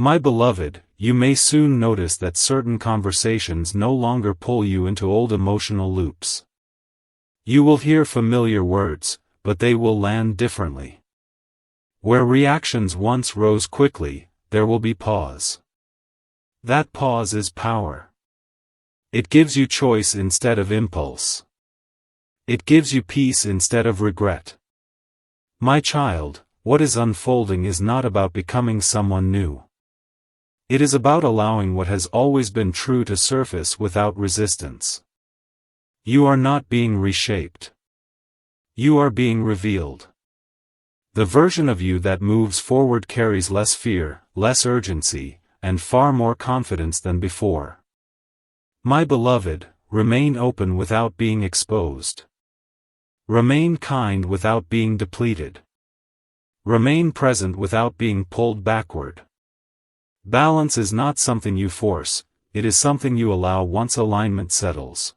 My beloved, you may soon notice that certain conversations no longer pull you into old emotional loops. You will hear familiar words, but they will land differently. Where reactions once rose quickly, there will be pause. That pause is power. It gives you choice instead of impulse. It gives you peace instead of regret. My child, what is unfolding is not about becoming someone new. It is about allowing what has always been true to surface without resistance. You are not being reshaped. You are being revealed. The version of you that moves forward carries less fear, less urgency, and far more confidence than before. My beloved, remain open without being exposed. Remain kind without being depleted. Remain present without being pulled backward. Balance is not something you force, it is something you allow once alignment settles.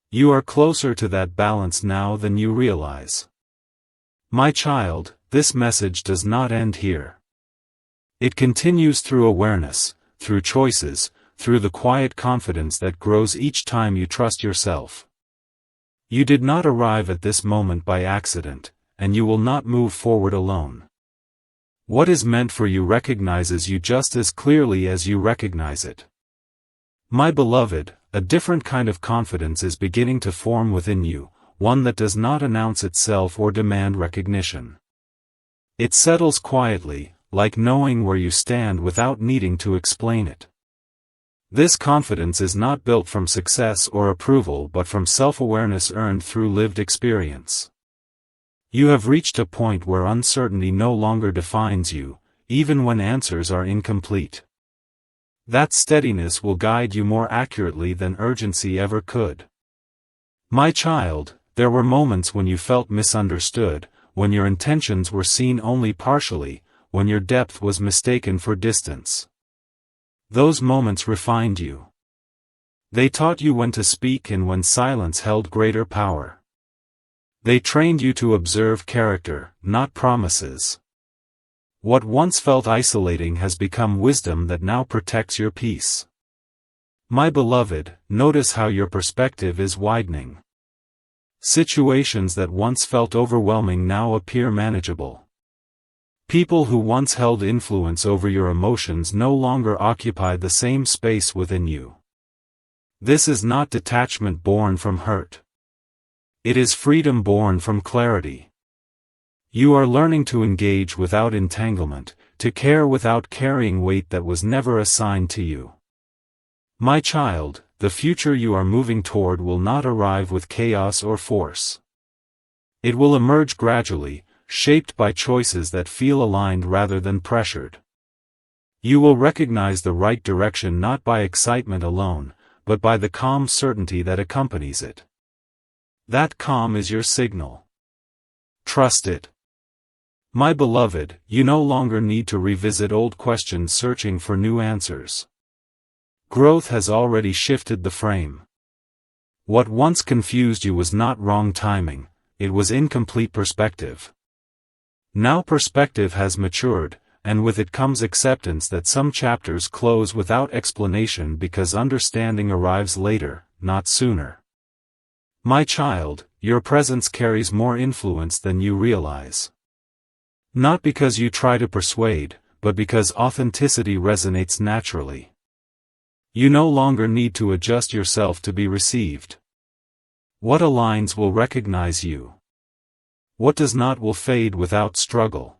You are closer to that balance now than you realize. My child, this message does not end here. It continues through awareness, through choices, through the quiet confidence that grows each time you trust yourself. You did not arrive at this moment by accident, and you will not move forward alone. What is meant for you recognizes you just as clearly as you recognize it. My beloved, a different kind of confidence is beginning to form within you, one that does not announce itself or demand recognition. It settles quietly, like knowing where you stand without needing to explain it. This confidence is not built from success or approval but from self-awareness earned through lived experience. You have reached a point where uncertainty no longer defines you, even when answers are incomplete. That steadiness will guide you more accurately than urgency ever could. My child, there were moments when you felt misunderstood, when your intentions were seen only partially, when your depth was mistaken for distance. Those moments refined you. They taught you when to speak and when silence held greater power. They trained you to observe character, not promises. What once felt isolating has become wisdom that now protects your peace. My beloved, notice how your perspective is widening. Situations that once felt overwhelming now appear manageable. People who once held influence over your emotions no longer occupy the same space within you. This is not detachment born from hurt. It is freedom born from clarity. You are learning to engage without entanglement, to care without carrying weight that was never assigned to you. My child, the future you are moving toward will not arrive with chaos or force. It will emerge gradually, shaped by choices that feel aligned rather than pressured. You will recognize the right direction not by excitement alone, but by the calm certainty that accompanies it. That calm is your signal. Trust it. My beloved, you no longer need to revisit old questions searching for new answers. Growth has already shifted the frame. What once confused you was not wrong timing, it was incomplete perspective. Now perspective has matured, and with it comes acceptance that some chapters close without explanation because understanding arrives later, not sooner. My child, your presence carries more influence than you realize. Not because you try to persuade, but because authenticity resonates naturally. You no longer need to adjust yourself to be received. What aligns will recognize you. What does not will fade without struggle.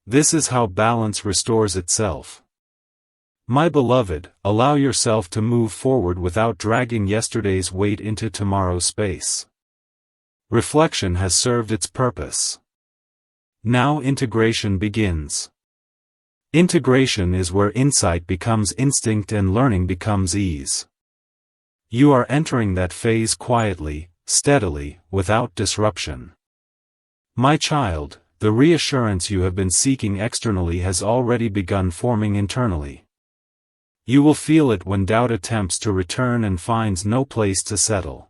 This is how balance restores itself. My beloved, allow yourself to move forward without dragging yesterday's weight into tomorrow's space. Reflection has served its purpose. Now integration begins. Integration is where insight becomes instinct and learning becomes ease. You are entering that phase quietly, steadily, without disruption. My child, the reassurance you have been seeking externally has already begun forming internally. You will feel it when doubt attempts to return and finds no place to settle.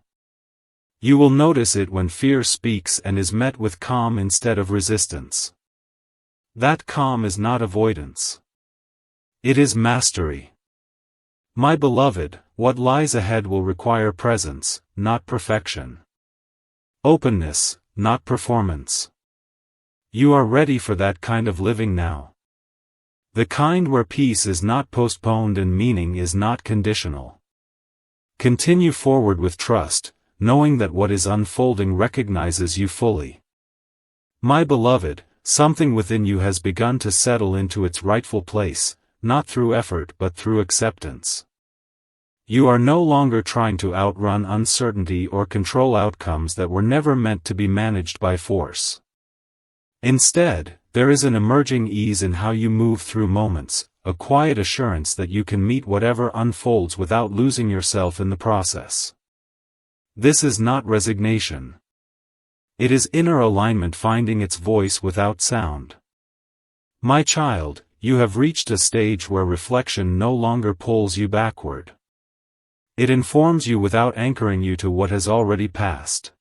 You will notice it when fear speaks and is met with calm instead of resistance. That calm is not avoidance. It is mastery. My beloved, what lies ahead will require presence, not perfection. Openness, not performance. You are ready for that kind of living now. The kind where peace is not postponed and meaning is not conditional. Continue forward with trust, knowing that what is unfolding recognizes you fully. My beloved, something within you has begun to settle into its rightful place, not through effort but through acceptance. You are no longer trying to outrun uncertainty or control outcomes that were never meant to be managed by force. Instead, there is an emerging ease in how you move through moments, a quiet assurance that you can meet whatever unfolds without losing yourself in the process. This is not resignation. It is inner alignment finding its voice without sound. My child, you have reached a stage where reflection no longer pulls you backward. It informs you without anchoring you to what has already passed.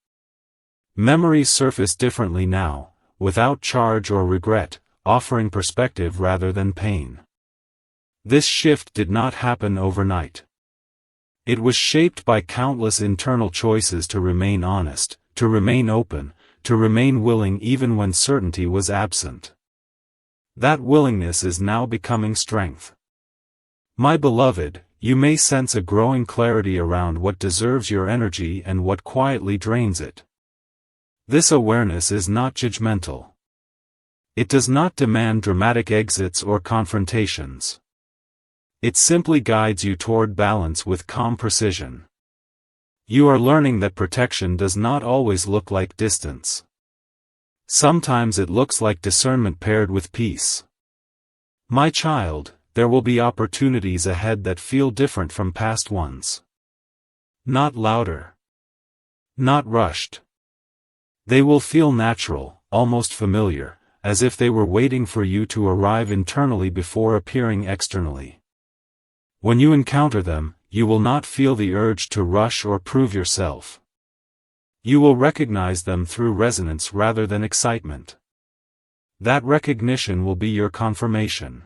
Memories surface differently now, without charge or regret, offering perspective rather than pain. This shift did not happen overnight. It was shaped by countless internal choices to remain honest, to remain open, to remain willing even when certainty was absent. That willingness is now becoming strength. My beloved, you may sense a growing clarity around what deserves your energy and what quietly drains it. This awareness is not judgmental. It does not demand dramatic exits or confrontations. It simply guides you toward balance with calm precision. You are learning that protection does not always look like distance. Sometimes it looks like discernment paired with peace. My child, there will be opportunities ahead that feel different from past ones. Not louder. Not rushed. They will feel natural, almost familiar, as if they were waiting for you to arrive internally before appearing externally. When you encounter them, you will not feel the urge to rush or prove yourself. You will recognize them through resonance rather than excitement. That recognition will be your confirmation.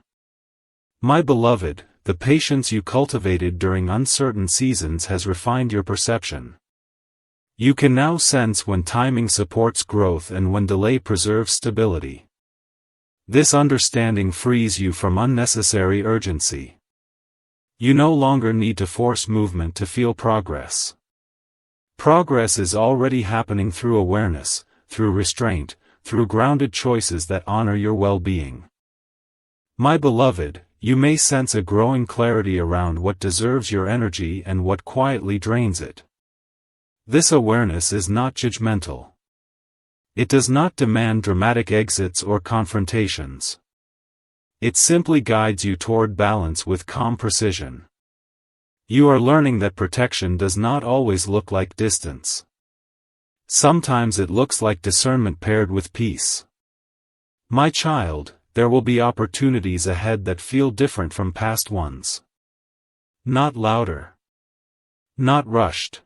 My beloved, the patience you cultivated during uncertain seasons has refined your perception. You can now sense when timing supports growth and when delay preserves stability. This understanding frees you from unnecessary urgency. You no longer need to force movement to feel progress. Progress is already happening through awareness, through restraint, through grounded choices that honor your well-being. My beloved, you may sense a growing clarity around what deserves your energy and what quietly drains it. This awareness is not judgmental. It does not demand dramatic exits or confrontations. It simply guides you toward balance with calm precision. You are learning that protection does not always look like distance. Sometimes it looks like discernment paired with peace. My child, there will be opportunities ahead that feel different from past ones. Not louder. Not rushed.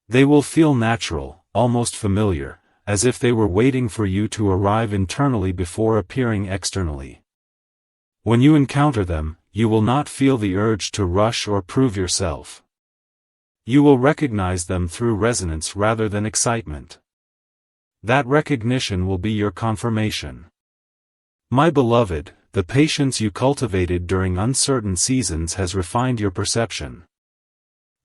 They will feel natural, almost familiar, as if they were waiting for you to arrive internally before appearing externally. When you encounter them, you will not feel the urge to rush or prove yourself. You will recognize them through resonance rather than excitement. That recognition will be your confirmation. My beloved, the patience you cultivated during uncertain seasons has refined your perception.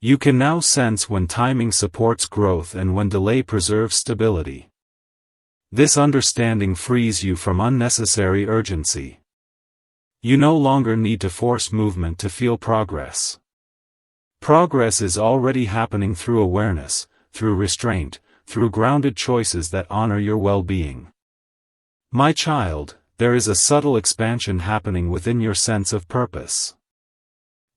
You can now sense when timing supports growth and when delay preserves stability. This understanding frees you from unnecessary urgency. You no longer need to force movement to feel progress. Progress is already happening through awareness, through restraint, through grounded choices that honor your well-being. My child, there is a subtle expansion happening within your sense of purpose.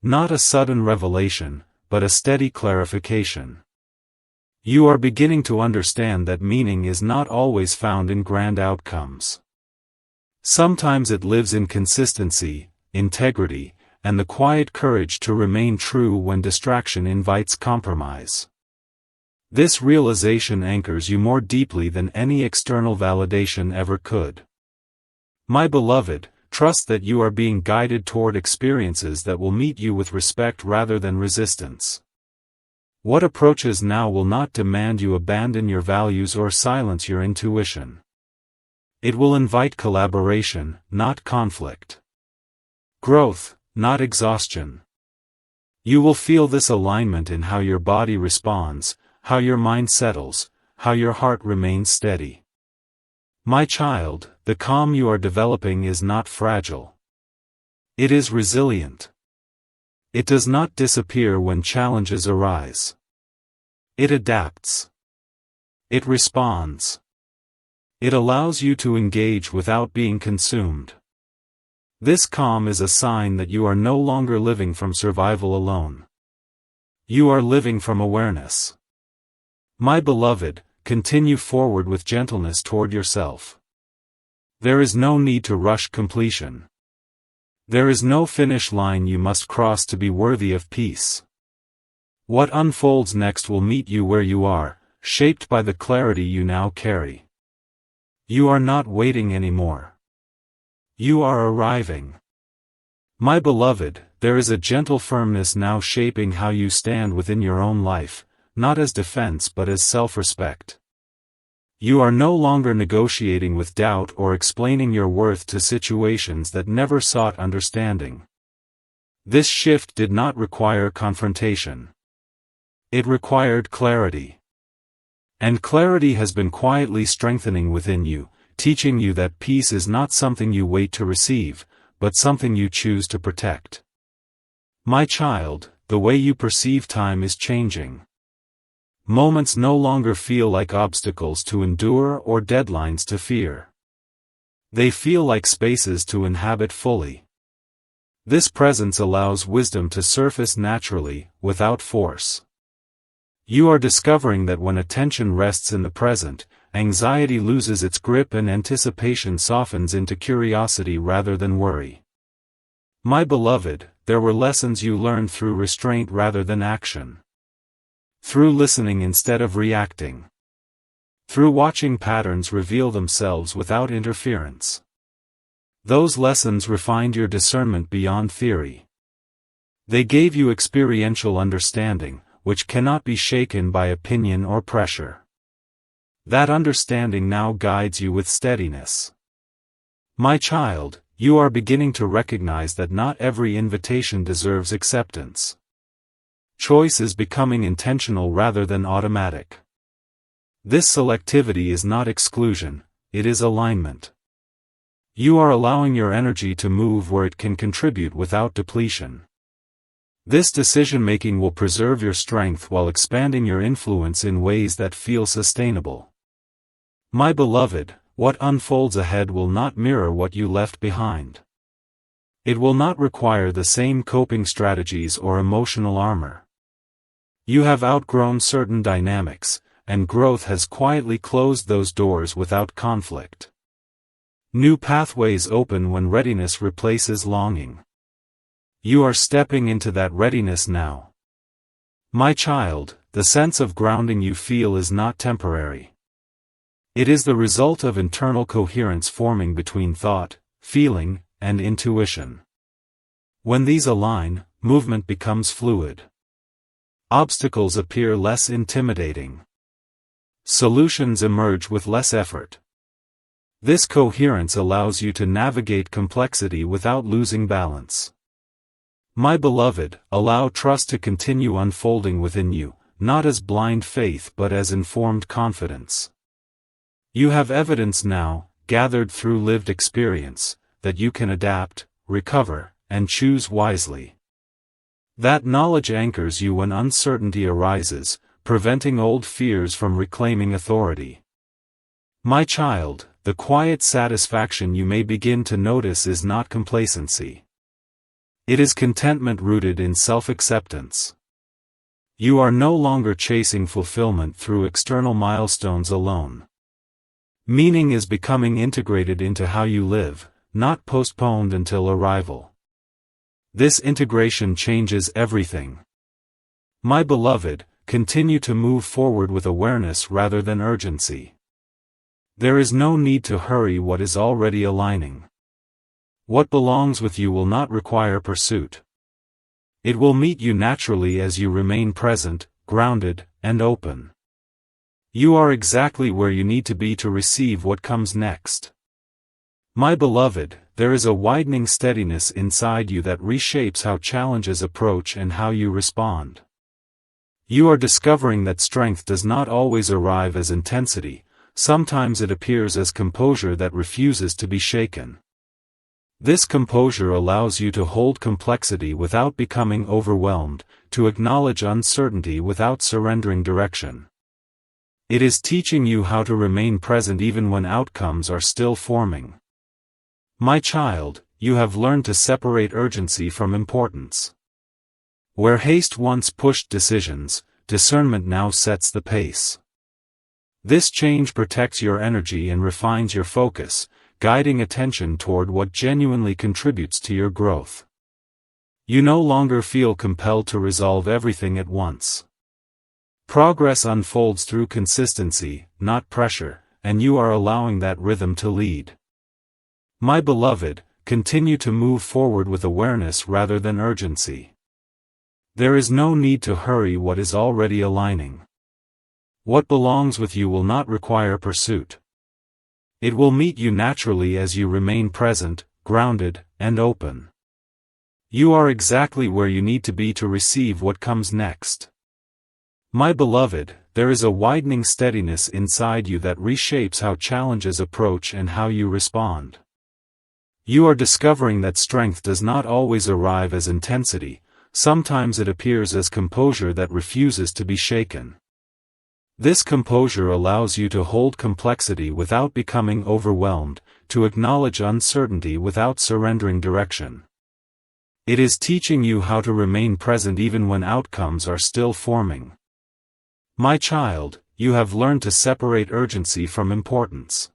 Not a sudden revelation, but a steady clarification. You are beginning to understand that meaning is not always found in grand outcomes. Sometimes it lives in consistency, integrity, and the quiet courage to remain true when distraction invites compromise. This realization anchors you more deeply than any external validation ever could. My beloved, trust that you are being guided toward experiences that will meet you with respect rather than resistance. What approaches now will not demand you abandon your values or silence your intuition. It will invite collaboration, not conflict. Growth, not exhaustion. You will feel this alignment in how your body responds, how your mind settles, how your heart remains steady. My child, the calm you are developing is not fragile. It is resilient. It does not disappear when challenges arise. It adapts. It responds. It allows you to engage without being consumed. This calm is a sign that you are no longer living from survival alone. You are living from awareness. My beloved, continue forward with gentleness toward yourself. There is no need to rush completion. There is no finish line you must cross to be worthy of peace. What unfolds next will meet you where you are, shaped by the clarity you now carry. You are not waiting anymore. You are arriving. My beloved, there is a gentle firmness now shaping how you stand within your own life, not as defense but as self-respect. You are no longer negotiating with doubt or explaining your worth to situations that never sought understanding. This shift did not require confrontation. It required clarity. And clarity has been quietly strengthening within you, teaching you that peace is not something you wait to receive, but something you choose to protect. My child, the way you perceive time is changing. Moments no longer feel like obstacles to endure or deadlines to fear. They feel like spaces to inhabit fully. This presence allows wisdom to surface naturally, without force. You are discovering that when attention rests in the present, anxiety loses its grip and anticipation softens into curiosity rather than worry. My beloved, there were lessons you learned through restraint rather than action. Through listening instead of reacting. Through watching patterns reveal themselves without interference. Those lessons refined your discernment beyond theory. They gave you experiential understanding, which cannot be shaken by opinion or pressure. That understanding now guides you with steadiness. My child, you are beginning to recognize that not every invitation deserves acceptance. Choice is becoming intentional rather than automatic. This selectivity is not exclusion, it is alignment. You are allowing your energy to move where it can contribute without depletion. This decision-making will preserve your strength while expanding your influence in ways that feel sustainable. My beloved, what unfolds ahead will not mirror what you left behind. It will not require the same coping strategies or emotional armor. You have outgrown certain dynamics, and growth has quietly closed those doors without conflict. New pathways open when readiness replaces longing. You are stepping into that readiness now. My child, the sense of grounding you feel is not temporary. It is the result of internal coherence forming between thought, feeling, and intuition. When these align, movement becomes fluid. Obstacles appear less intimidating. Solutions emerge with less effort. This coherence allows you to navigate complexity without losing balance. My beloved, allow trust to continue unfolding within you, not as blind faith but as informed confidence. You have evidence now, gathered through lived experience, that you can adapt, recover, and choose wisely. That knowledge anchors you when uncertainty arises, preventing old fears from reclaiming authority. My child, the quiet satisfaction you may begin to notice is not complacency. It is contentment rooted in self-acceptance. You are no longer chasing fulfillment through external milestones alone. Meaning is becoming integrated into how you live, not postponed until arrival. This integration changes everything. My beloved, continue to move forward with awareness rather than urgency. There is no need to hurry what is already aligning. What belongs with you will not require pursuit. It will meet you naturally as you remain present, grounded, and open. You are exactly where you need to be to receive what comes next. My beloved, there is a widening steadiness inside you that reshapes how challenges approach and how you respond. You are discovering that strength does not always arrive as intensity, sometimes it appears as composure that refuses to be shaken. This composure allows you to hold complexity without becoming overwhelmed, to acknowledge uncertainty without surrendering direction. It is teaching you how to remain present even when outcomes are still forming. My child, you have learned to separate urgency from importance. Where haste once pushed decisions, discernment now sets the pace. This change protects your energy and refines your focus, guiding attention toward what genuinely contributes to your growth. You no longer feel compelled to resolve everything at once. Progress unfolds through consistency, not pressure, and you are allowing that rhythm to lead. My beloved, continue to move forward with awareness rather than urgency. There is no need to hurry what is already aligning. What belongs with you will not require pursuit. It will meet you naturally as you remain present, grounded, and open. You are exactly where you need to be to receive what comes next. My beloved, there is a widening steadiness inside you that reshapes how challenges approach and how you respond. You are discovering that strength does not always arrive as intensity, sometimes it appears as composure that refuses to be shaken. This composure allows you to hold complexity without becoming overwhelmed, to acknowledge uncertainty without surrendering direction. It is teaching you how to remain present even when outcomes are still forming. My child, you have learned to separate urgency from importance.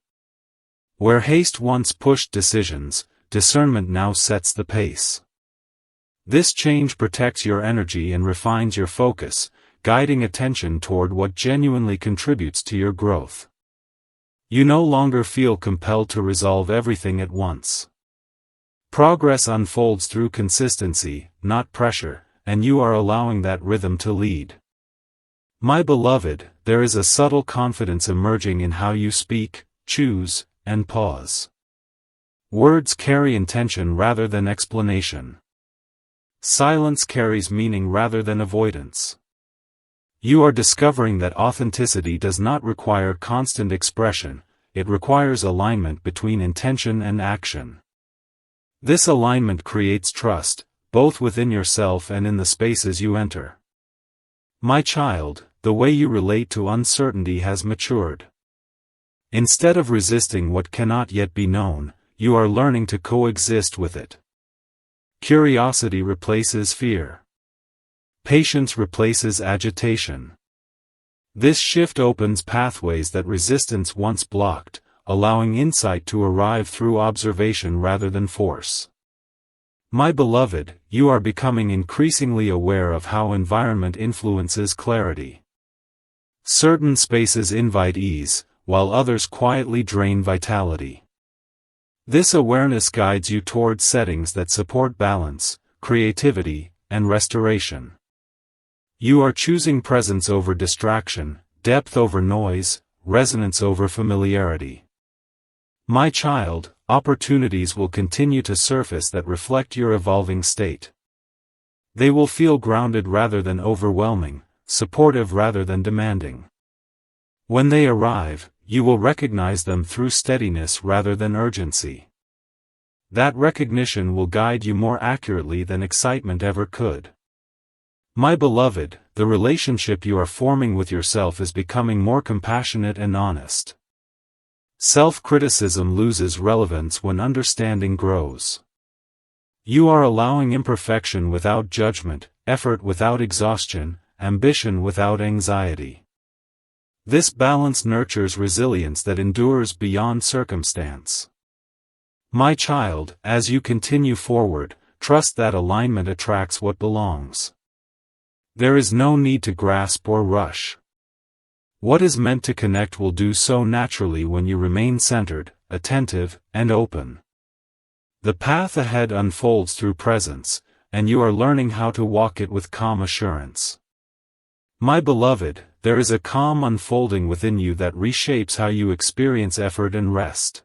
Where haste once pushed decisions, discernment now sets the pace. This change protects your energy and refines your focus, guiding attention toward what genuinely contributes to your growth. You no longer feel compelled to resolve everything at once. Progress unfolds through consistency, not pressure, and you are allowing that rhythm to lead. My beloved, there is a subtle confidence emerging in how you speak, choose, and pause. Words carry intention rather than explanation. Silence carries meaning rather than avoidance. You are discovering that authenticity does not require constant expression, it requires alignment between intention and action. This alignment creates trust, both within yourself and in the spaces you enter. My child, the way you relate to uncertainty has matured. Instead of resisting what cannot yet be known, you are learning to coexist with it. Curiosity replaces fear. Patience replaces agitation. This shift opens pathways that resistance once blocked, allowing insight to arrive through observation rather than force. My beloved, you are becoming increasingly aware of how environment influences clarity. Certain spaces invite ease, while others quietly drain vitality. This awareness guides you towards settings that support balance, creativity, and restoration. You are choosing presence over distraction, depth over noise, resonance over familiarity. My child, opportunities will continue to surface that reflect your evolving state. They will feel grounded rather than overwhelming, supportive rather than demanding. When they arrive, you will recognize them through steadiness rather than urgency. That recognition will guide you more accurately than excitement ever could. My beloved, the relationship you are forming with yourself is becoming more compassionate and honest. Self-criticism loses relevance when understanding grows. You are allowing imperfection without judgment, effort without exhaustion, ambition without anxiety. This balance nurtures resilience that endures beyond circumstance. My child, as you continue forward, trust that alignment attracts what belongs. There is no need to grasp or rush. What is meant to connect will do so naturally when you remain centered, attentive, and open. The path ahead unfolds through presence, and you are learning how to walk it with calm assurance. My beloved, there is a calm unfolding within you that reshapes how you experience effort and rest.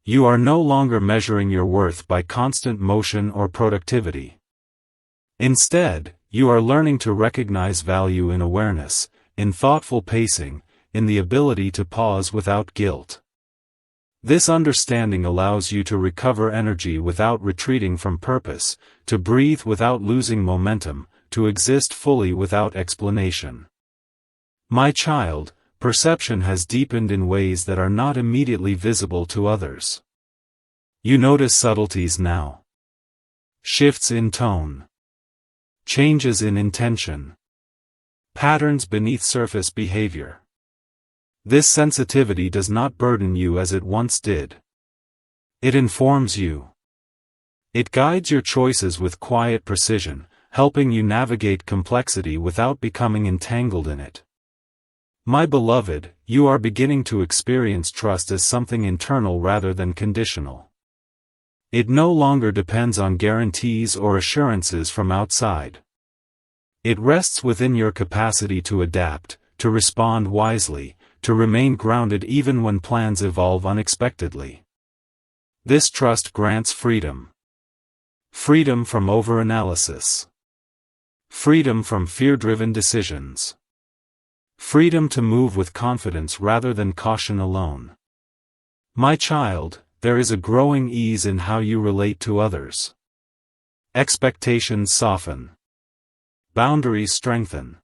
You are no longer measuring your worth by constant motion or productivity. Instead, you are learning to recognize value in awareness, in thoughtful pacing, in the ability to pause without guilt. This understanding allows you to recover energy without retreating from purpose, to breathe without losing momentum, to exist fully without explanation. My child, perception has deepened in ways that are not immediately visible to others. You notice subtleties now. Shifts in tone. Changes in intention. Patterns beneath surface behavior. This sensitivity does not burden you as it once did. It informs you. It guides your choices with quiet precision, helping you navigate complexity without becoming entangled in it. My beloved, you are beginning to experience trust as something internal rather than conditional. It no longer depends on guarantees or assurances from outside. It rests within your capacity to adapt, to respond wisely, to remain grounded even when plans evolve unexpectedly. This trust grants freedom. Freedom from overanalysis. Freedom from fear-driven decisions. Freedom to move with confidence rather than caution alone. My child, there is a growing ease in how you relate to others. Expectations soften. Boundaries strengthen.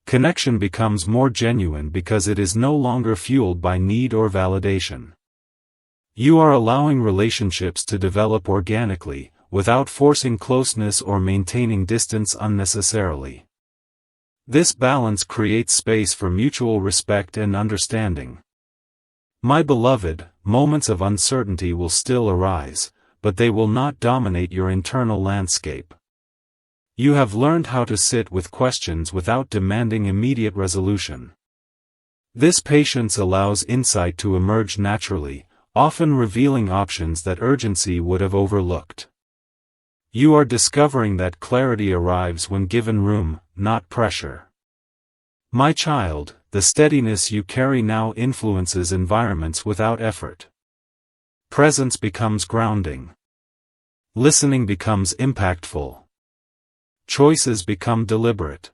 Connection becomes more genuine because it is no longer fueled by need or validation. You are allowing relationships to develop organically, without forcing closeness or maintaining distance unnecessarily. This balance creates space for mutual respect and understanding. My beloved, moments of uncertainty will still arise, but they will not dominate your internal landscape. You have learned how to sit with questions without demanding immediate resolution. This patience allows insight to emerge naturally, often revealing options that urgency would have overlooked. You are discovering that clarity arrives when given room, not pressure. My child, the steadiness you carry now influences environments without effort. Presence becomes grounding. Listening becomes impactful. Choices become deliberate.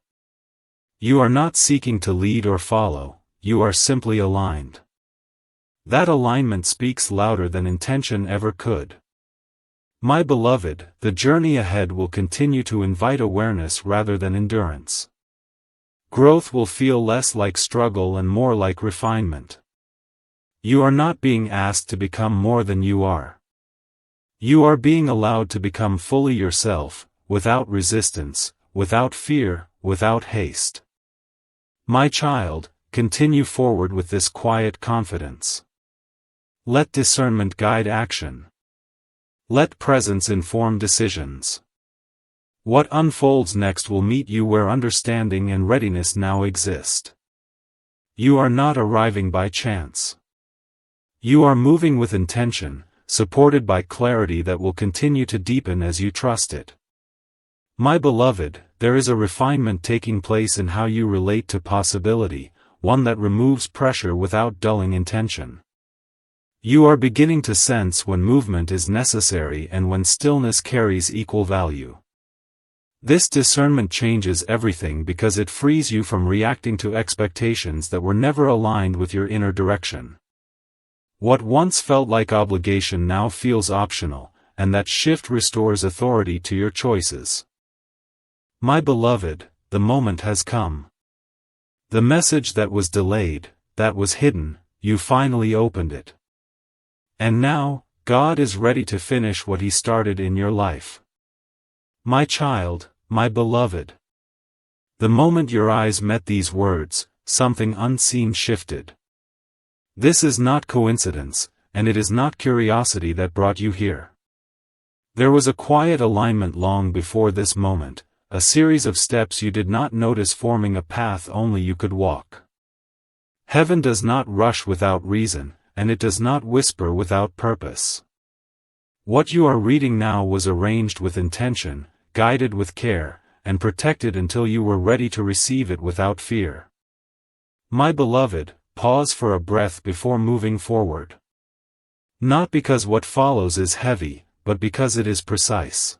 You are not seeking to lead or follow, you are simply aligned. That alignment speaks louder than intention ever could. My beloved, the journey ahead will continue to invite awareness rather than endurance. Growth will feel less like struggle and more like refinement. You are not being asked to become more than you are. You are being allowed to become fully yourself, without resistance, without fear, without haste. My child, continue forward with this quiet confidence. Let discernment guide action. Let presence inform decisions. What unfolds next will meet you where understanding and readiness now exist. You are not arriving by chance. You are moving with intention, supported by clarity that will continue to deepen as you trust it. My beloved, there is a refinement taking place in how you relate to possibility, one that removes pressure without dulling intention. You are beginning to sense when movement is necessary and when stillness carries equal value. This discernment changes everything because it frees you from reacting to expectations that were never aligned with your inner direction. What once felt like obligation now feels optional, and that shift restores authority to your choices. My beloved, the moment has come. The message that was delayed, that was hidden, you finally opened it. And now, God is ready to finish what He started in your life. My child, my beloved. The moment your eyes met these words, something unseen shifted. This is not coincidence, and it is not curiosity that brought you here. There was a quiet alignment long before this moment, a series of steps you did not notice forming a path only you could walk. Heaven does not rush without reason, and it does not whisper without purpose. What you are reading now was arranged with intention, guided with care, and protected until you were ready to receive it without fear. My beloved, pause for a breath before moving forward. Not because what follows is heavy, but because it is precise.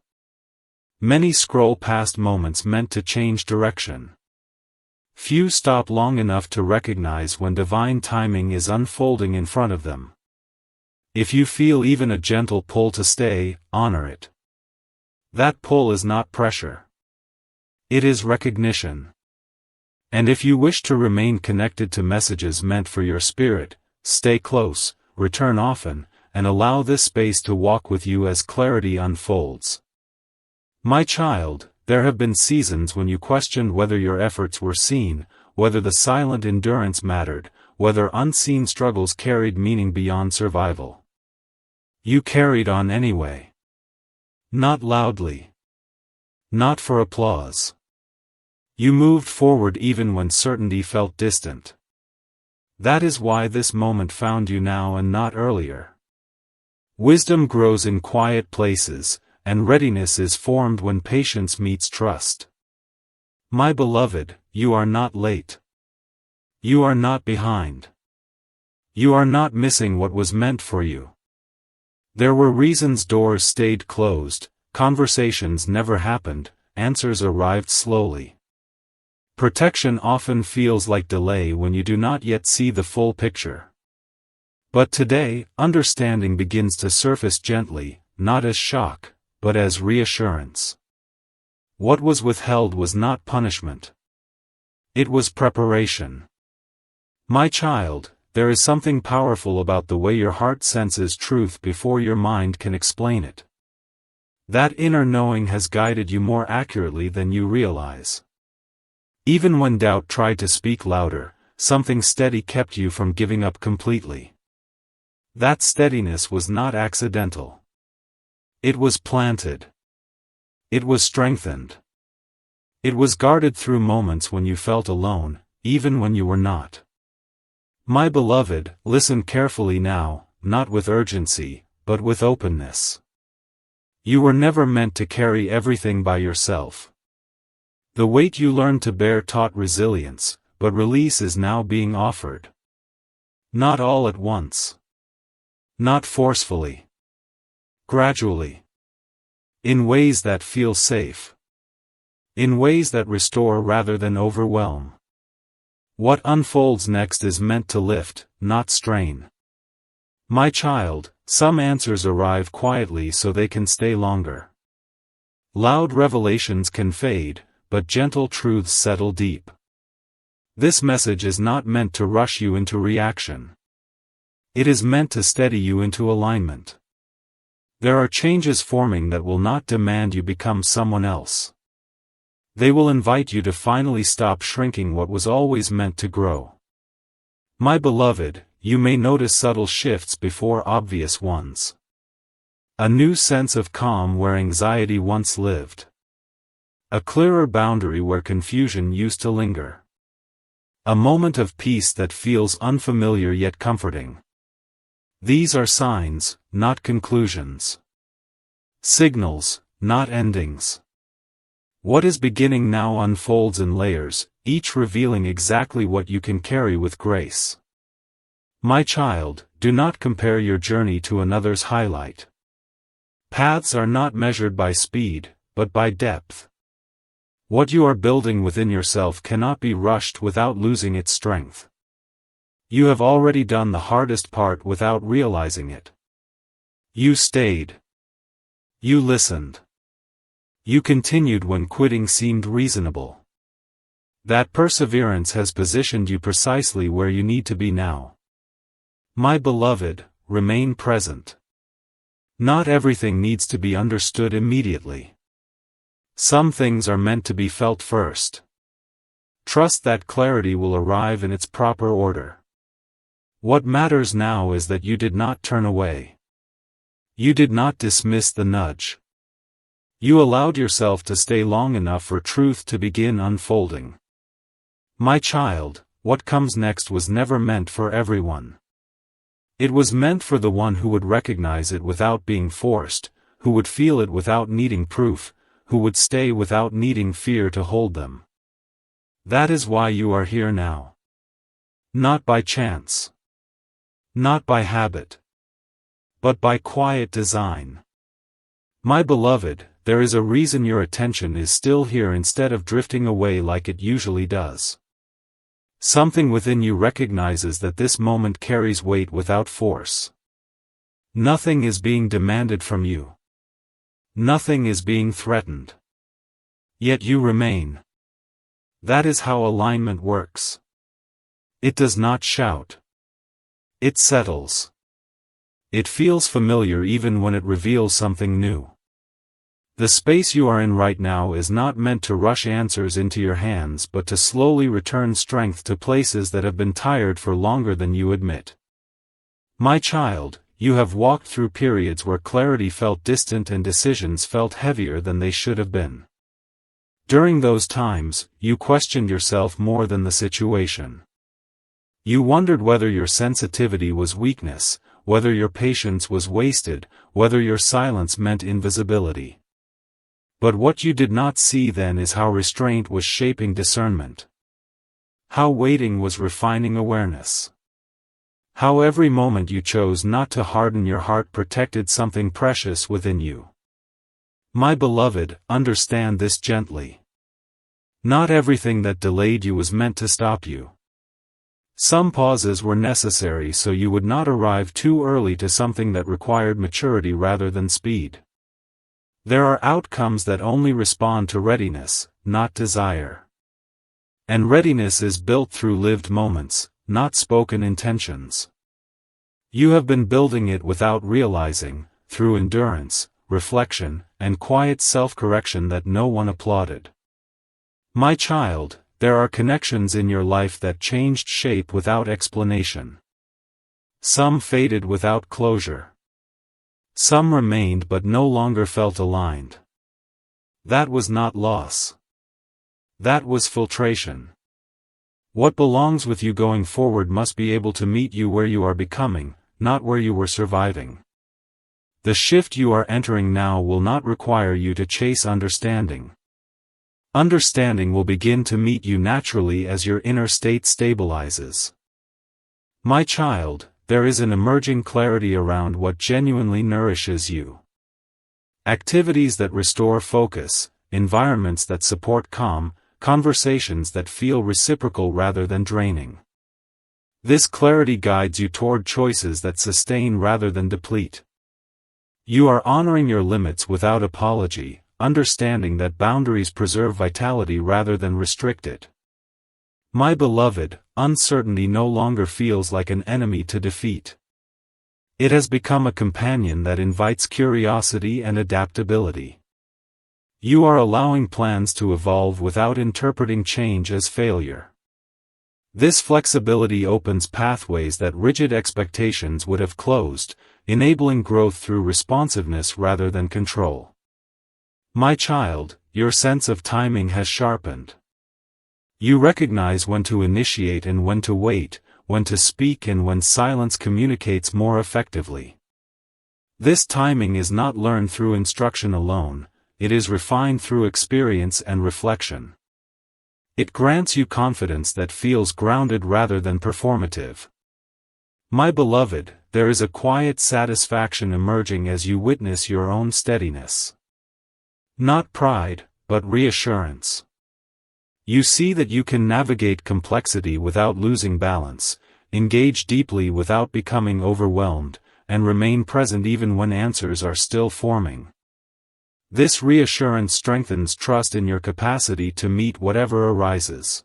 Many scroll past moments meant to change direction. Few stop long enough to recognize when divine timing is unfolding in front of them. If you feel even a gentle pull to stay, honor it. That pull is not pressure. It is recognition. And if you wish to remain connected to messages meant for your spirit, stay close, return often, and allow this space to walk with you as clarity unfolds. My child, there have been seasons when you questioned whether your efforts were seen, whether the silent endurance mattered, whether unseen struggles carried meaning beyond survival. You carried on anyway. Not loudly. Not for applause. You moved forward even when certainty felt distant. That is why this moment found you now and not earlier. Wisdom grows in quiet places, and readiness is formed when patience meets trust. My beloved, you are not late. You are not behind. You are not missing what was meant for you. There were reasons doors stayed closed, conversations never happened, answers arrived slowly. Protection often feels like delay when you do not yet see the full picture. But today, understanding begins to surface gently, not as shock, but as reassurance. What was withheld was not punishment. It was preparation. My child, there is something powerful about the way your heart senses truth before your mind can explain it. That inner knowing has guided you more accurately than you realize. Even when doubt tried to speak louder, something steady kept you from giving up completely. That steadiness was not accidental. It was planted. It was strengthened. It was guarded through moments when you felt alone, even when you were not. My beloved, listen carefully now, not with urgency, but with openness. You were never meant to carry everything by yourself. The weight you learned to bear taught resilience, but release is now being offered. Not all at once. Not forcefully. Gradually. In ways that feel safe. In ways that restore rather than overwhelm. What unfolds next is meant to lift, not strain. My child, some answers arrive quietly so they can stay longer. Loud revelations can fade, but gentle truths settle deep. This message is not meant to rush you into reaction. It is meant to steady you into alignment. There are changes forming that will not demand you become someone else. They will invite you to finally stop shrinking what was always meant to grow. My beloved, you may notice subtle shifts before obvious ones. A new sense of calm where anxiety once lived. A clearer boundary where confusion used to linger. A moment of peace that feels unfamiliar yet comforting. These are signs, not conclusions. Signals, not endings. What is beginning now unfolds in layers, each revealing exactly what you can carry with grace. My child, do not compare your journey to another's highlight. Paths are not measured by speed, but by depth. What you are building within yourself cannot be rushed without losing its strength. You have already done the hardest part without realizing it. You stayed. You listened. You continued when quitting seemed reasonable. That perseverance has positioned you precisely where you need to be now. My beloved, remain present. Not everything needs to be understood immediately. Some things are meant to be felt first. Trust that clarity will arrive in its proper order. What matters now is that you did not turn away. You did not dismiss the nudge. You allowed yourself to stay long enough for truth to begin unfolding. My child, what comes next was never meant for everyone. It was meant for the one who would recognize it without being forced, who would feel it without needing proof, who would stay without needing fear to hold them. That is why you are here now. Not by chance. Not by habit. But by quiet design. My beloved, there is a reason your attention is still here instead of drifting away like it usually does. Something within you recognizes that this moment carries weight without force. Nothing is being demanded from you. Nothing is being threatened. Yet you remain. That is how alignment works. It does not shout. It settles. It feels familiar even when it reveals something new. The space you are in right now is not meant to rush answers into your hands but to slowly return strength to places that have been tired for longer than you admit. My child, you have walked through periods where clarity felt distant and decisions felt heavier than they should have been. During those times, you questioned yourself more than the situation. You wondered whether your sensitivity was weakness, whether your patience was wasted, whether your silence meant invisibility. But what you did not see then is how restraint was shaping discernment. How waiting was refining awareness. How every moment you chose not to harden your heart protected something precious within you. My beloved, understand this gently. Not everything that delayed you was meant to stop you. Some pauses were necessary so you would not arrive too early to something that required maturity rather than speed. There are outcomes that only respond to readiness, not desire. And readiness is built through lived moments, not spoken intentions. You have been building it without realizing, through endurance, reflection, and quiet self-correction that no one applauded. My child, there are connections in your life that changed shape without explanation. Some faded without closure. Some remained but no longer felt aligned. That was not loss. That was filtration. What belongs with you going forward must be able to meet you where you are becoming, not where you were surviving. The shift you are entering now will not require you to chase understanding. Understanding will begin to meet you naturally as your inner state stabilizes. My child, there is an emerging clarity around what genuinely nourishes you. Activities that restore focus, environments that support calm, conversations that feel reciprocal rather than draining. This clarity guides you toward choices that sustain rather than deplete. You are honoring your limits without apology, understanding that boundaries preserve vitality rather than restrict it. My beloved, uncertainty no longer feels like an enemy to defeat. It has become a companion that invites curiosity and adaptability. You are allowing plans to evolve without interpreting change as failure. This flexibility opens pathways that rigid expectations would have closed, enabling growth through responsiveness rather than control. My child, your sense of timing has sharpened. You recognize when to initiate and when to wait, when to speak and when silence communicates more effectively. This timing is not learned through instruction alone, it is refined through experience and reflection. It grants you confidence that feels grounded rather than performative. My beloved, there is a quiet satisfaction emerging as you witness your own steadiness. Not pride, but reassurance. You see that you can navigate complexity without losing balance, engage deeply without becoming overwhelmed, and remain present even when answers are still forming. This reassurance strengthens trust in your capacity to meet whatever arises.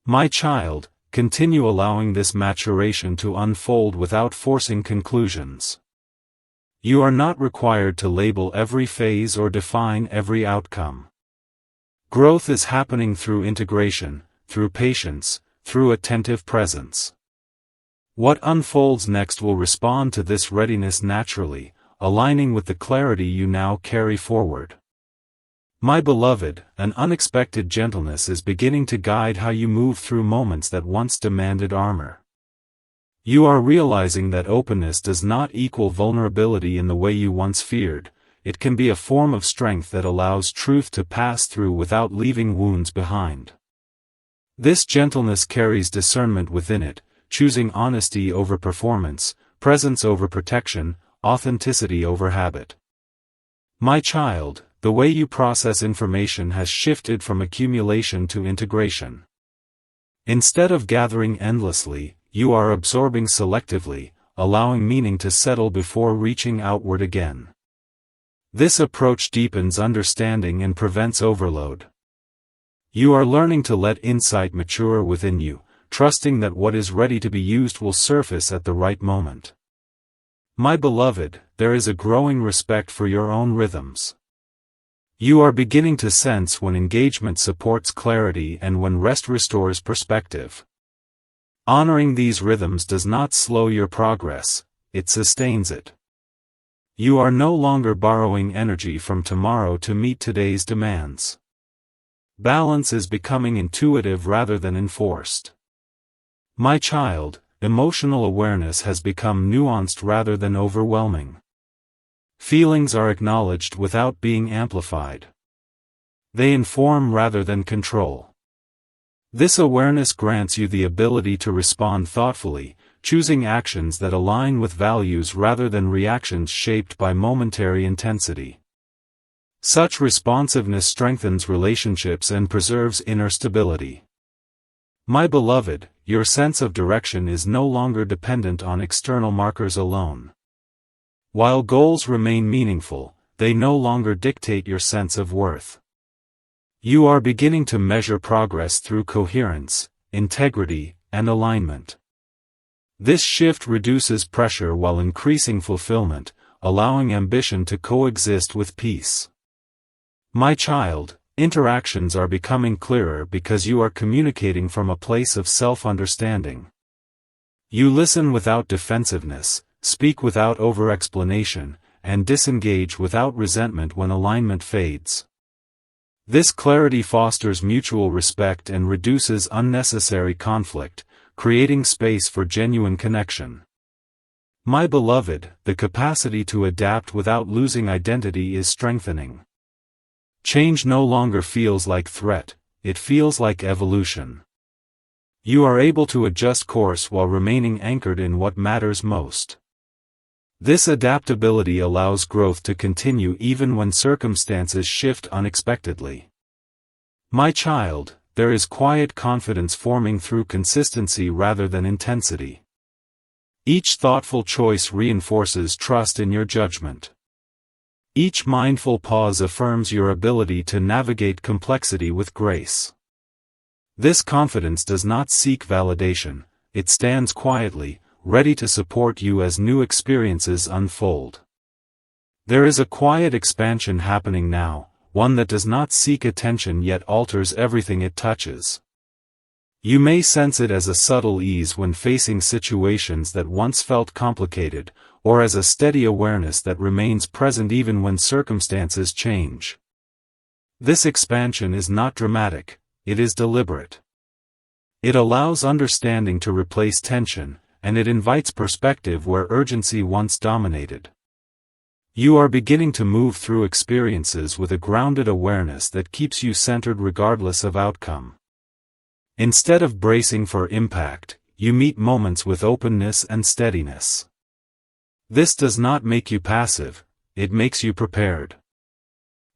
My child, continue allowing this maturation to unfold without forcing conclusions. You are not required to label every phase or define every outcome. Growth is happening through integration, through patience, through attentive presence. What unfolds next will respond to this readiness naturally, aligning with the clarity you now carry forward. My beloved, an unexpected gentleness is beginning to guide how you move through moments that once demanded armor. You are realizing that openness does not equal vulnerability in the way you once feared. It can be a form of strength that allows truth to pass through without leaving wounds behind. This gentleness carries discernment within it, choosing honesty over performance, presence over protection, authenticity over habit. My child, the way you process information has shifted from accumulation to integration. Instead of gathering endlessly, you are absorbing selectively, allowing meaning to settle before reaching outward again. This approach deepens understanding and prevents overload. You are learning to let insight mature within you, trusting that what is ready to be used will surface at the right moment. My beloved, there is a growing respect for your own rhythms. You are beginning to sense when engagement supports clarity and when rest restores perspective. Honoring these rhythms does not slow your progress, it sustains it. You are no longer borrowing energy from tomorrow to meet today's demands. Balance is becoming intuitive rather than enforced. My child, emotional awareness has become nuanced rather than overwhelming. Feelings are acknowledged without being amplified. They inform rather than control. This awareness grants you the ability to respond thoughtfully, choosing actions that align with values rather than reactions shaped by momentary intensity. Such responsiveness strengthens relationships and preserves inner stability. My beloved, your sense of direction is no longer dependent on external markers alone. While goals remain meaningful, they no longer dictate your sense of worth. You are beginning to measure progress through coherence, integrity, and alignment. This shift reduces pressure while increasing fulfillment, allowing ambition to coexist with peace. My child, interactions are becoming clearer because you are communicating from a place of self-understanding. You listen without defensiveness, speak without over-explanation, and disengage without resentment when alignment fades. This clarity fosters mutual respect and reduces unnecessary conflict, creating space for genuine connection. My beloved, the capacity to adapt without losing identity is strengthening. Change no longer feels like threat, it feels like evolution. You are able to adjust course while remaining anchored in what matters most. This adaptability allows growth to continue even when circumstances shift unexpectedly. My child, there is quiet confidence forming through consistency rather than intensity. Each thoughtful choice reinforces trust in your judgment. Each mindful pause affirms your ability to navigate complexity with grace. This confidence does not seek validation, it stands quietly, ready to support you as new experiences unfold. There is a quiet expansion happening now, one that does not seek attention yet alters everything it touches. You may sense it as a subtle ease when facing situations that once felt complicated, or as a steady awareness that remains present even when circumstances change. This expansion is not dramatic, it is deliberate. It allows understanding to replace tension, and it invites perspective where urgency once dominated. You are beginning to move through experiences with a grounded awareness that keeps you centered regardless of outcome. Instead of bracing for impact, you meet moments with openness and steadiness. This does not make you passive, it makes you prepared.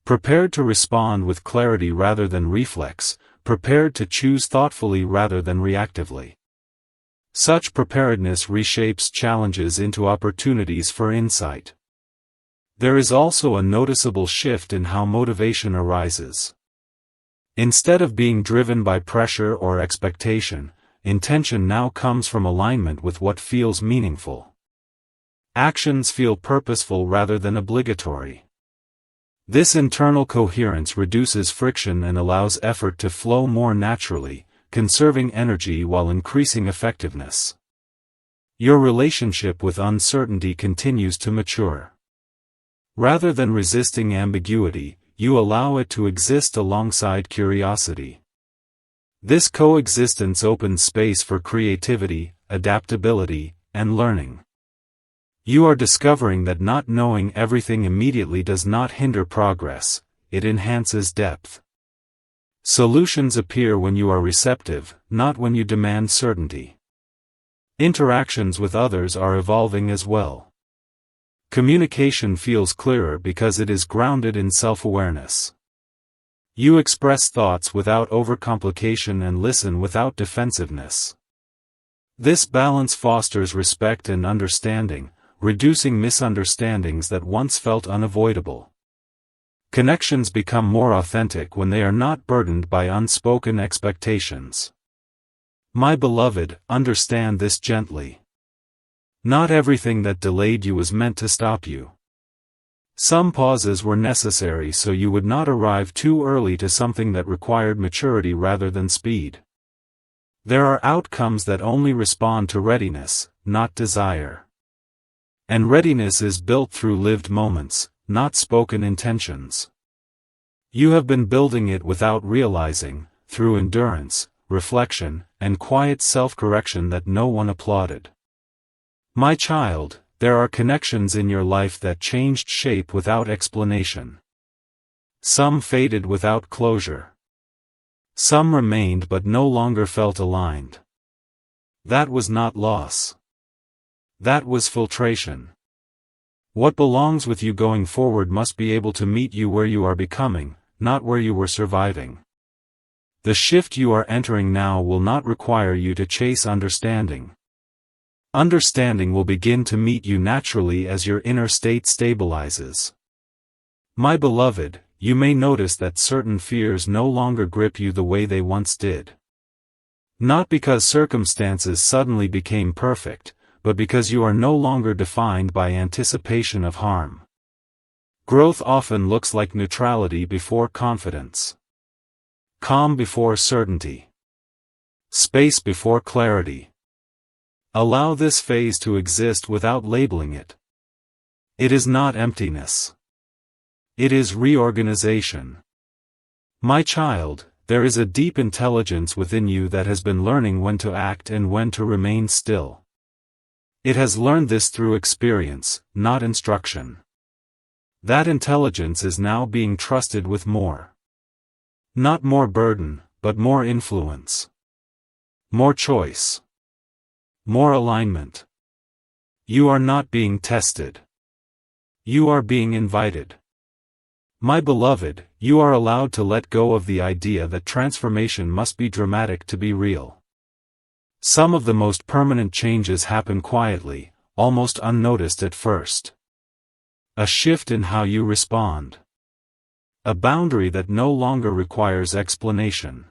Prepared to respond with clarity rather than reflex, prepared to choose thoughtfully rather than reactively. Such preparedness reshapes challenges into opportunities for insight. There is also a noticeable shift in how motivation arises. Instead of being driven by pressure or expectation, intention now comes from alignment with what feels meaningful. Actions feel purposeful rather than obligatory. This internal coherence reduces friction and allows effort to flow more naturally, conserving energy while increasing effectiveness. Your relationship with uncertainty continues to mature. Rather than resisting ambiguity, you allow it to exist alongside curiosity. This coexistence opens space for creativity, adaptability, and learning. You are discovering that not knowing everything immediately does not hinder progress, it enhances depth. Solutions appear when you are receptive, not when you demand certainty. Interactions with others are evolving as well. Communication feels clearer because it is grounded in self-awareness. You express thoughts without overcomplication and listen without defensiveness. This balance fosters respect and understanding, reducing misunderstandings that once felt unavoidable. Connections become more authentic when they are not burdened by unspoken expectations. My beloved, understand this gently. Not everything that delayed you was meant to stop you. Some pauses were necessary so you would not arrive too early to something that required maturity rather than speed. There are outcomes that only respond to readiness, not desire. And readiness is built through lived moments, not spoken intentions. You have been building it without realizing, through endurance, reflection, and quiet self-correction that no one applauded. My child, there are connections in your life that changed shape without explanation. Some faded without closure. Some remained but no longer felt aligned. That was not loss. That was filtration. What belongs with you going forward must be able to meet you where you are becoming, not where you were surviving. The shift you are entering now will not require you to chase understanding. Understanding will begin to meet you naturally as your inner state stabilizes. My beloved, you may notice that certain fears no longer grip you the way they once did. Not because circumstances suddenly became perfect, but because you are no longer defined by anticipation of harm. Growth often looks like neutrality before confidence. Calm before certainty. Space before clarity. Allow this phase to exist without labeling it. It is not emptiness. It is reorganization. My child, there is a deep intelligence within you that has been learning when to act and when to remain still. It has learned this through experience, not instruction. That intelligence is now being trusted with more. Not more burden, but more influence. More choice. More alignment. You are not being tested. You are being invited. My beloved, you are allowed to let go of the idea that transformation must be dramatic to be real. Some of the most permanent changes happen quietly, almost unnoticed at first. A shift in how you respond. A boundary that no longer requires explanation.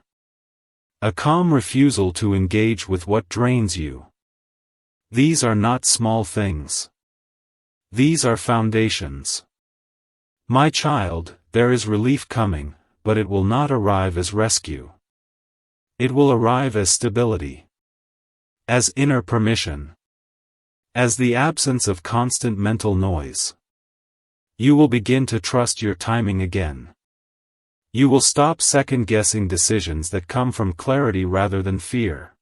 A calm refusal to engage with what drains you. These are not small things. These are foundations. My child, there is relief coming, but it will not arrive as rescue. It will arrive as stability. As inner permission. As the absence of constant mental noise. You will begin to trust your timing again. You will stop second-guessing decisions that come from clarity rather than fear.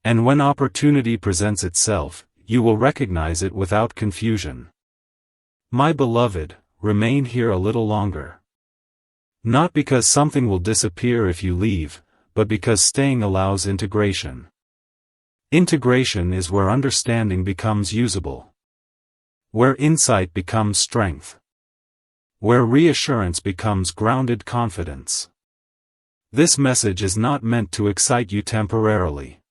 And when opportunity presents itself, you will recognize it without confusion. My beloved, remain here a little longer. Not because something will disappear if you leave, but because staying allows integration. Integration is where understanding becomes usable. Where insight becomes strength. Where reassurance becomes grounded confidence. This message is not meant to excite you temporarily.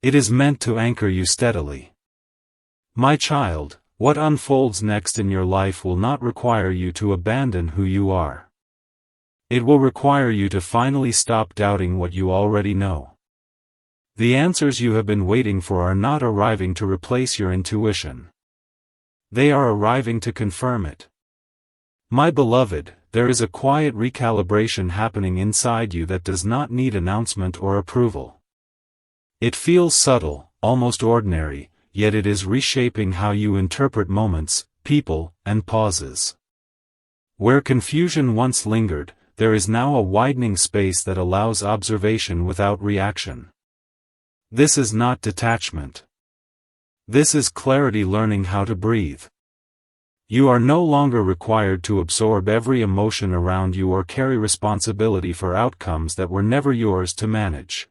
It is meant to anchor you steadily. My child, what unfolds next in your life will not require you to abandon who you are. It will require you to finally stop doubting what you already know. The answers you have been waiting for are not arriving to replace your intuition. They are arriving to confirm it. My beloved, there is a quiet recalibration happening inside you that does not need announcement or approval. It feels subtle, almost ordinary, yet it is reshaping how you interpret moments, people, and pauses. Where confusion once lingered, there is now a widening space that allows observation without reaction. This is not detachment. This is clarity, learning how to breathe. You are no longer required to absorb every emotion around you or carry responsibility for outcomes that were never yours to manage.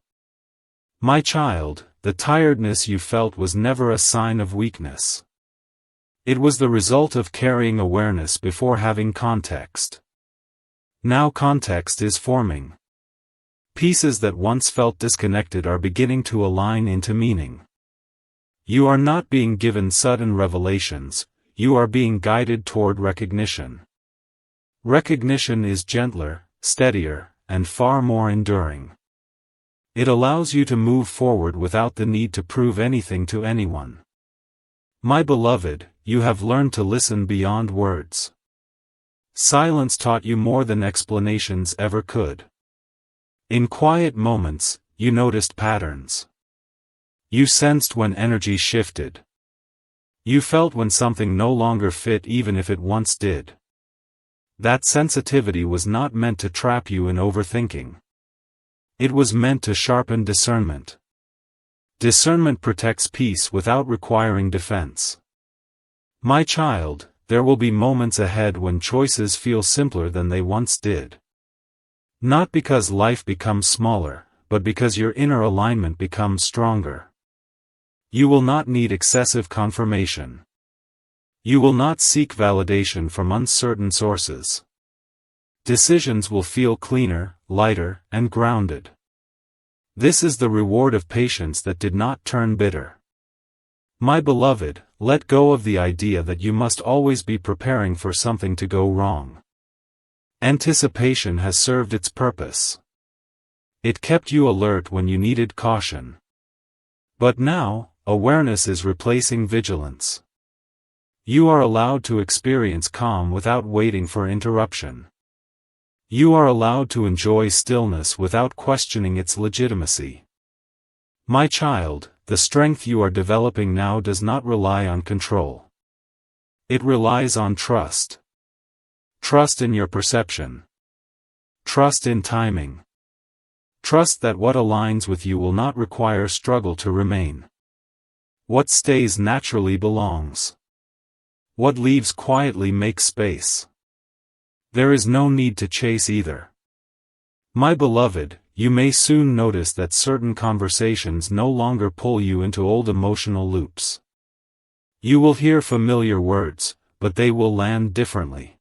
My child, the tiredness you felt was never a sign of weakness. It was the result of carrying awareness before having context. Now context is forming. Pieces that once felt disconnected are beginning to align into meaning. You are not being given sudden revelations, you are being guided toward recognition. Recognition is gentler, steadier, and far more enduring. It allows you to move forward without the need to prove anything to anyone. My beloved, you have learned to listen beyond words. Silence taught you more than explanations ever could. In quiet moments, you noticed patterns. You sensed when energy shifted. You felt when something no longer fit even if it once did. That sensitivity was not meant to trap you in overthinking. It was meant to sharpen discernment. Discernment protects peace without requiring defense. My child, there will be moments ahead when choices feel simpler than they once did. Not because life becomes smaller, but because your inner alignment becomes stronger. You will not need excessive confirmation. You will not seek validation from uncertain sources. Decisions will feel cleaner, lighter, and grounded. This is the reward of patience that did not turn bitter. My beloved, let go of the idea that you must always be preparing for something to go wrong. Anticipation has served its purpose. It kept you alert when you needed caution. But now, awareness is replacing vigilance. You are allowed to experience calm without waiting for interruption. You are allowed to enjoy stillness without questioning its legitimacy. My child, the strength you are developing now does not rely on control. It relies on trust. Trust in your perception. Trust in timing. Trust that what aligns with you will not require struggle to remain. What stays naturally belongs. What leaves quietly makes space. There is no need to chase either. My beloved, you may soon notice that certain conversations no longer pull you into old emotional loops. You will hear familiar words, but they will land differently.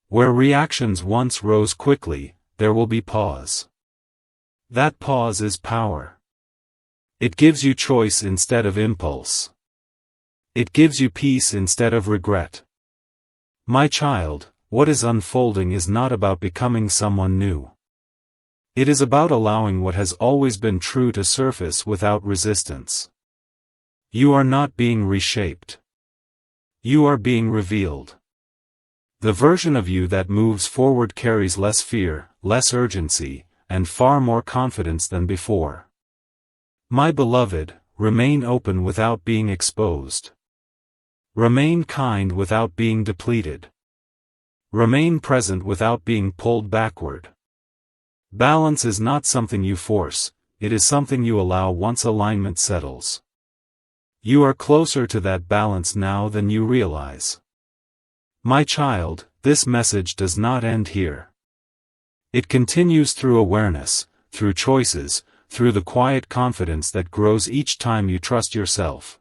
Where reactions once rose quickly, there will be pause. That pause is power. It gives you choice instead of impulse. It gives you peace instead of regret. My child, what is unfolding is not about becoming someone new. It is about allowing what has always been true to surface without resistance. You are not being reshaped. You are being revealed. The version of you that moves forward carries less fear, less urgency, and far more confidence than before. My beloved, remain open without being exposed. Remain kind without being depleted. Remain present without being pulled backward. Balance is not something you force, it is something you allow once alignment settles. You are closer to that balance now than you realize. My child, this message does not end here. It continues through awareness, through choices, through the quiet confidence that grows each time you trust yourself.